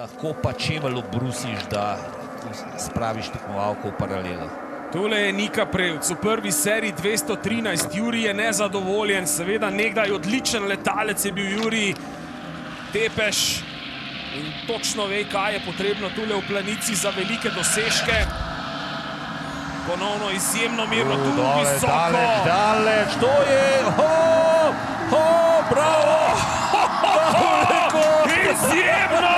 Lahko pa čevelj obrusiš, da spraviš tekmovalko v paralelo. Tole je Nika Prevc, v prvi seriji 213. Jurij je nezadovoljen, seveda nekdaj odličen letalec je bil Jurij Tepeš in točno ve, kaj je potrebno tule v Planici za velike dosežke. Ponovno izjemno mirno, tu visoko. Daleč, to je, bravo! Izjemno!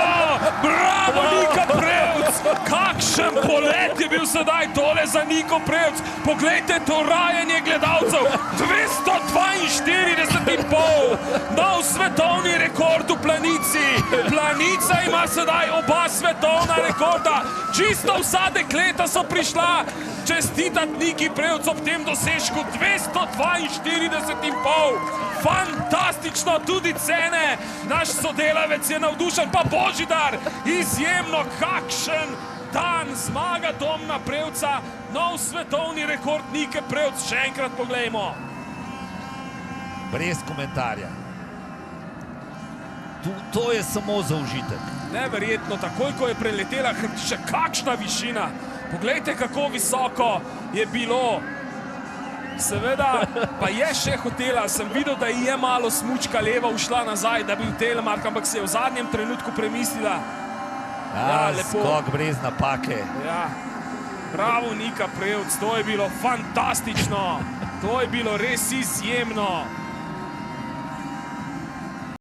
Bravo, Nika Prevc! Kakšen polet je bil sedaj tole za Niko Prevc! Poglejte to rajenje gledalcev! 242,5! Nov svetovni rekord v Planici! Planica ima sedaj oba svetovna rekorda! Čisto vsa dekleta so prišla čestitat Niki Prevc ob tem dosežku 242,5! Fantastično, tudi cene! Naš sodelavec je navdušen, pa Božidar! Izjemno, kakšen dan, zmaga Domna Prevca, nov svetovni rekord Nike Prevc, še enkrat poglejmo. Brez komentarja. To je samo za užitek. Neverjetno, takoj ko je preletela hrbtišče, kakšna višina! Poglejte, kako visoko je bilo. Seveda, pa je še hotela, sem videl, da ji je malo smučka leva ušla nazaj, da bi v telemark, ampak se je v zadnjem trenutku premislila. Ja, lepo. Skok brez napake. Ja, bravo Nika Prevc, to je bilo fantastično, to je bilo res izjemno.